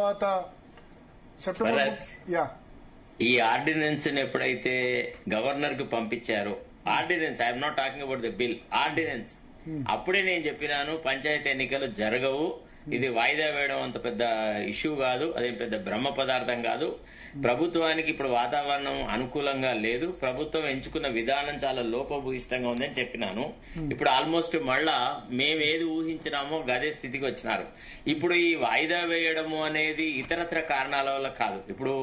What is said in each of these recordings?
తర్వాత సెప్టెంబర్ ఈ ఆర్డినెన్స్ ఎప్పుడైతే గవర్నర్ కు పంపించారో, ordinance, I'm not talking about the bill, ordinance, అప్పుడే నేను చెప్పినాను పంచాయతీ ఎన్నికలు జరగవు, ఇది వాయిదా వేయడం అంత పెద్ద ఇష్యూ కాదు, అదేం పెద్ద బ్రహ్మ పదార్థం కాదు, ప్రభుత్వానికి ఇప్పుడు వాతావరణం అనుకూలంగా లేదు, ప్రభుత్వం ఎంచుకున్న విధానం చాలా లోపభూయిష్టంగా ఉందని చెప్పినాను. ఇప్పుడు ఆల్మోస్ట్ మళ్ళా మేము ఏది ఊహించినామో గదే స్థితికి వచ్చినారు. ఇప్పుడు ఈ వాయిదా వేయడము అనేది ఇతరత్ర కారణాల వల్ల కాదు. ఇప్పుడు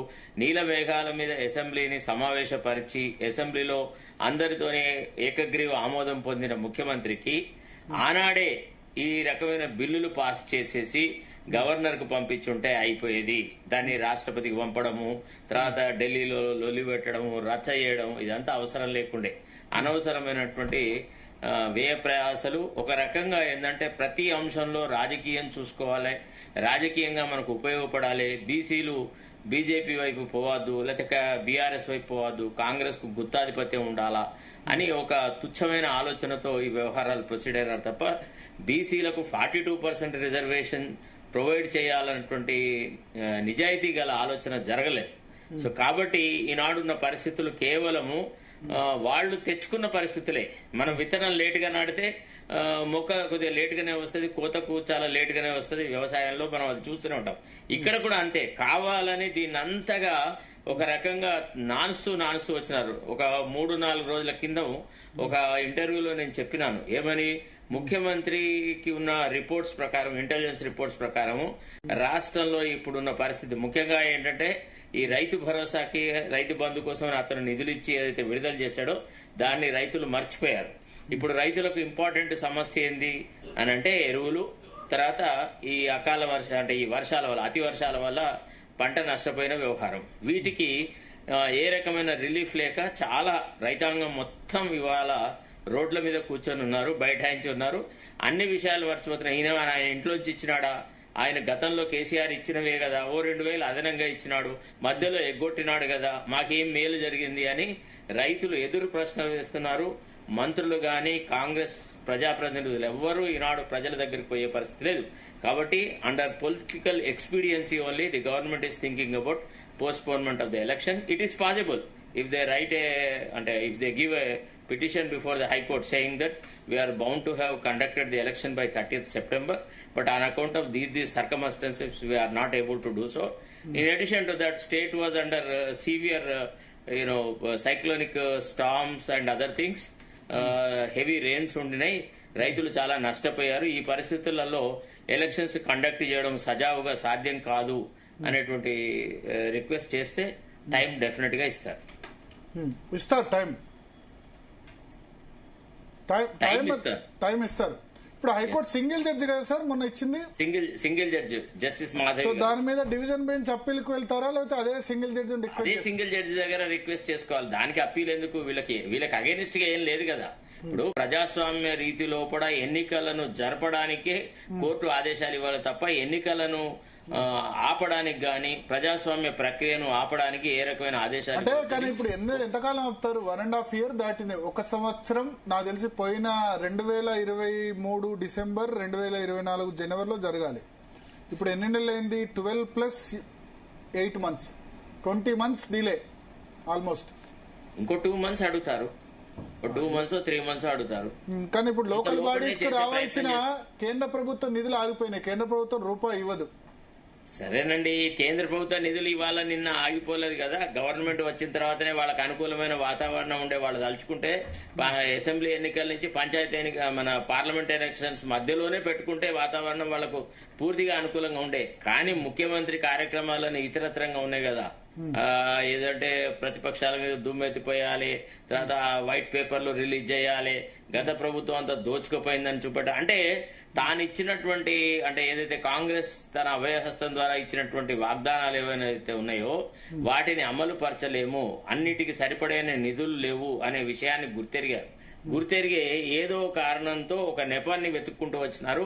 నీల మేఘాల మీద అసెంబ్లీని సమావేశపరిచి అసెంబ్లీలో అందరితోనే ఏకగ్రీవ ఆమోదం పొందిన ముఖ్యమంత్రికి ఆనాడే ఈ రకమైన బిల్లులు పాస్ చేసేసి గవర్నర్ కు పంపించుంటే అయిపోయేది. దాన్ని రాష్ట్రపతికి పంపడము, తర్వాత ఢిల్లీలో లొల్లి పెట్టడము, రచ్చ చేయడం, ఇదంతా అవసరం లేకుండే. అనవసరమైనటువంటి వ్యయ ప్రయాసలు. ఒక రకంగా ఏంటంటే ప్రతి అంశంలో రాజకీయం చూసుకోవాలి, రాజకీయంగా మనకు ఉపయోగపడాలి. బీసీలు బీజేపీ వైపు పోవద్దు, లేకపోతే బీఆర్ఎస్ వైపు పోవద్దు, కాంగ్రెస్ కు గుత్తాధిపత్యం ఉండాలా అని ఒక తుచ్చమైన ఆలోచనతో ఈ వ్యవహారాలు ప్రొసీడ్ అయినారు తప్ప బీసీలకు 42% రిజర్వేషన్ ప్రొవైడ్ చేయాలన్నటువంటి నిజాయితీ గల ఆలోచన జరగలేదు. సో కాబట్టి ఈనాడున్న పరిస్థితులు కేవలము వాళ్ళు తెచ్చుకున్న పరిస్థితులే. మనం విత్తనం లేటుగా నాటితే మొక్క కొద్దిగా లేటుగానే వస్తుంది, కోతకు చాలా లేటుగానే వస్తుంది. వ్యవసాయంలో మనం అది చూస్తూనే ఉంటాం. ఇక్కడ కూడా అంతే, కావాలని దీన్ని అంతగా ఒక రకంగా నానుస్తూ వచ్చినారు. ఒక 3-4 రోజుల కింద ఒక ఇంటర్వ్యూలో నేను చెప్పినాను ఏమని, ముఖ్యమంత్రికి ఉన్న రిపోర్ట్స్ ప్రకారం, ఇంటెలిజెన్స్ రిపోర్ట్స్ ప్రకారము రాష్ట్రంలో ఇప్పుడున్న పరిస్థితి ముఖ్యంగా ఏంటంటే ఈ రైతు భరోసాకి, రైతు బంధు కోసం అతను నిధులు ఇచ్చి ఏదైతే విడుదల చేశాడో దాన్ని రైతులు మర్చిపోయారు. ఇప్పుడు రైతులకు ఇంపార్టెంట్ సమస్య ఏంది అని అంటే ఎరువులు, తర్వాత ఈ అకాల అంటే ఈ వర్షాల వల్ల, అతి వర్షాల వల్ల పంట నష్టపోయిన వ్యవహారం. వీటికి ఏ రకమైన రిలీఫ్ లేక చాలా రైతాంగం మొత్తం ఇవాళ రోడ్ల మీద కూర్చొని ఉన్నారు, బైఠాయించి ఉన్నారు. అన్ని విషయాలు మర్చిపోతున్నాయి. ఆయన ఇంట్లోంచి ఇచ్చినాడా, ఆయన గతంలో కేసీఆర్ ఇచ్చినవే కదా, 2,000 అదనంగా ఇచ్చినాడు, మధ్యలో ఎగ్గొట్టినాడు కదా, మాకేం మేలు జరిగింది అని రైతులు ఎదురు ప్రశ్నలు వేస్తున్నారు. మంత్రులు గాని కాంగ్రెస్ ప్రజాప్రతినిధులు ఎవ్వరూ ఈనాడు ప్రజల దగ్గరికి పోయే పరిస్థితి లేదు. కాబట్టి under political expediency only the government is thinking about postponement of the election. It is possible if they write if they give a petition before the High Court saying that we are bound to have conducted the election by 30th September, but on account of these circumstances we are not able to do so. In addition to that, state was under severe cyclonic storms and other things. Heavy rains ఉండినాయి, రైతులు చాలా నష్టపోయారు. ఈ పరిస్థితులలో elections conduct చేయడం సజావుగా సాధ్యం కాదు అనేటువంటి రిక్వెస్ట్ చేస్తే టైం డెఫినెట్ గా ఇస్తారు. టైం ఇస్తారు. ఇప్పుడు హైకోర్టు సింగిల్ జడ్జి కదా సార్ మొన్న ఇచ్చింది, సింగిల్ జడ్జి జస్టిస్ మాధవ్. దాని మీద డివిజన్ బెంచ్ అప్పీల్కి వెళ్తారా, లేకపోతే అదే సింగిల్ జడ్జి సింగిల్ జడ్జి దగ్గర రిక్వెస్ట్ చేసుకోవాలి. దానికి అప్పీల్ ఎందుకు? వీళ్ళకి అగేనిస్ట్ గా ఏం లేదు కదా. ఇప్పుడు ప్రజాస్వామ్య రీతి లోపల ఎన్నికలను జరపడానికే కోర్టు ఆదేశాలు ఇవ్వాలి తప్ప ఎన్నికలను ఆపడానికి గాని ప్రజాస్వామ్య ప్రక్రియను ఆపడానికి ఏ రకమైన ఆదేశాలు అంటే. కానీ ఇప్పుడు ఎంతకాలం ఆపుతారు? 1.5 year దాటింది. 1 సంవత్సరం నాకు తెలిసి పోయిన 2023 డిసెంబర్ 2024 జనవరిలో జరగాలి. ఇప్పుడు ఎన్ని నెలలు అయింది? 12 + 8 months, 20 months డిలే ఆల్మోస్ట్. ఇంకో 2 months అడుగుతారు, 2 months 3 months అడుగుతారు. కానీ ఇప్పుడు లోకల్ బాడీస్ కు రావాల్సిన కేంద్ర ప్రభుత్వ నిధులు ఆగిపోయినాయి. కేంద్ర ప్రభుత్వం రూపాయి ఇవ్వదు. సరేనండి, కేంద్ర ప్రభుత్వ నిధులు ఇవాళ నిన్న ఆగిపోలేదు కదా. గవర్నమెంట్ వచ్చిన తర్వాతనే వాళ్ళకి అనుకూలమైన వాతావరణం ఉండే. వాళ్ళు తలుచుకుంటే అసెంబ్లీ ఎన్నికల నుంచి పంచాయతీ మన పార్లమెంట్ ఎలక్షన్స్ మధ్యలోనే పెట్టుకుంటే వాతావరణం వాళ్ళకు పూర్తిగా అనుకూలంగా ఉండే. కానీ ముఖ్యమంత్రి కార్యక్రమాలను ఇతరత్రంగా ఉన్నాయి కదా. ఏదంటే ప్రతిపక్షాల మీద దుమ్మెత్తిపోయాలి, తర్వాత వైట్ పేపర్లు రిలీజ్ చేయాలి, గత ప్రభుత్వం అంతా దోచుకుపోయిందని చూపెట్ట. అంటే తాను ఇచ్చినటువంటి ఏదైతే కాంగ్రెస్ తన అభయహస్తం ద్వారా ఇచ్చినటువంటి వాగ్దానాలు ఏవైతే ఉన్నాయో వాటిని అమలు పరచలేము, అన్నిటికీ సరిపడైన నిధులు లేవు అనే విషయాన్ని గుర్తెరిగే ఏదో కారణంతో ఒక నెపాన్ని వెతుక్కుంటూ వచ్చినారు.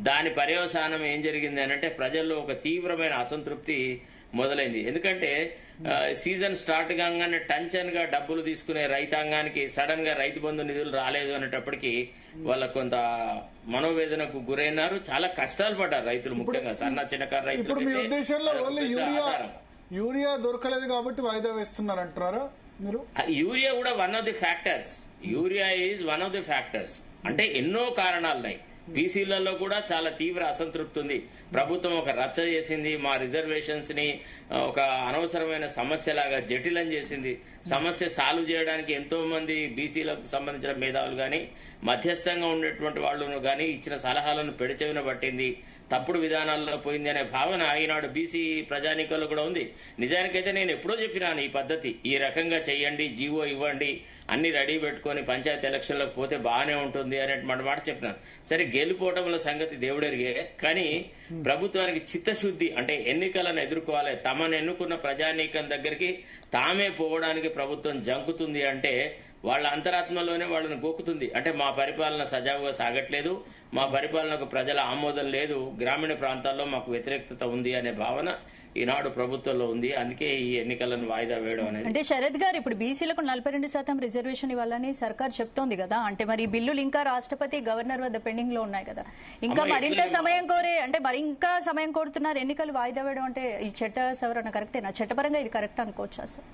దాని పర్యవసానం ఏం జరిగింది అంటే ప్రజల్లో ఒక తీవ్రమైన అసంతృప్తి మొదలైంది. ఎందుకంటే సీజన్ స్టార్ట్ కాగానే టెన్షన్ గా డబ్బులు తీసుకునే రైతాంగానికి సడన్ గా రైతు బంధు నిధులు రాలేదు అనేటప్పటికి వాళ్ళ కొంత మనోవేదనకు గురైనారు, చాలా కష్టాలు పడ్డారు రైతులు, ముఖ్యంగా సన్న చిన్నకారు ఇప్పుడు మీ రైతులు. ఉద్దేశంలో ఓన్లీ యూరియా దొరకలేదు కాబట్టి వాయిదా వేస్తున్నారు అంటున్నారా మీరు? యూరియా కూడా one of the factors. Urea is one of the factors. అంటే ఎన్నో కారణాలున్నాయి. బీసీలలో కూడా చాలా తీవ్ర అసంతృప్తి ఉంది. ప్రభుత్వం ఒక రచ్చ చేసింది, మా రిజర్వేషన్స్ ని ఒక అనవసరమైన సమస్యలాగా జటిలం చేసింది. సమస్య సాల్వ్ చేయడానికి ఎంతో మంది బీసీలకు సంబంధించిన మేధావులు గాని, మధ్యస్థంగా ఉండేటువంటి వాళ్ళు గాని ఇచ్చిన సలహాలను పెడచెవిన పట్టింది, తప్పుడు విధానాల్లో పోయింది అనే భావన ఈనాడు బీసీ ప్రజానీకంలో కూడా ఉంది. నిజానికైతే నేను ఎప్పుడో చెప్పినాను ఈ పద్ధతి, ఈ రకంగా చెయ్యండి, జీవో ఇవ్వండి, అన్ని రెడీ పెట్టుకుని పంచాయతీ ఎలక్షన్లకు పోతే బాగానే ఉంటుంది అనే మాట చెప్పినాను. సరే, గెలిపోవటంలో సంగతి దేవుడెరిగే, కానీ ప్రభుత్వానికి చిత్తశుద్ధి అంటే ఎన్నికలను ఎదుర్కోవాలి, తమను ఎన్నుకున్న ప్రజానీకం దగ్గరికి తామే పోవడానికి ప్రభుత్వం జంకుతుంది అంటే వాళ్ళ అంతరాత్మలోనే వాళ్ళని గోకుతుంది. అంటే మా పరిపాలన సజావుగా సాగట్లేదు, మా పరిపాలనకు ప్రజల ఆమోదం లేదు, గ్రామీణ ప్రాంతాల్లో మాకు వ్యతిరేకత ఉంది అనే భావన ఈనాడు ప్రభుత్వంలో ఉంది. అందుకే ఈ ఎన్నికలను వాయిదా వేయడం అనేది. అంటే శరత్ గారు, ఇప్పుడు బీసీలకు 42% రిజర్వేషన్ ఇవ్వాలని సర్కార్ చెప్తోంది కదా, అంటే మరి ఈ బిల్లులు ఇంకా రాష్ట్రపతి గవర్నర్ వద్ద పెండింగ్ లో ఉన్నాయి కదా, ఇంకా మరింత సమయం మరి ఇంకా సమయం కోరుతున్నారు ఎన్నికలు వాయిదా వేయడం అంటే ఈ చట్ట సవరణ కరెక్టేనా? చట్టపరంగా ఇది కరెక్ట్ అనుకోవచ్చా సార్?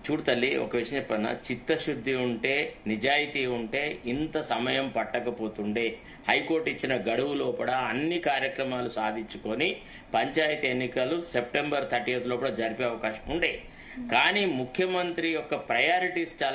చూడు తల్లి, ఒక విషయం చెప్పన్నా, చిత్తశుద్ధి ఉంటే, నిజాయితీ ఉంటే ఇంత సమయం పట్టకపోతుండే. హైకోర్టు ఇచ్చిన గడువు లోపల అన్ని కార్యక్రమాలు సాధించుకొని పంచాయతీ ఎన్నికలు సెప్టెంబర్ 30 లోపల జరిపే అవకాశం ఉండే. కానీ ముఖ్యమంత్రి యొక్క ప్రయారిటీస్ చాలా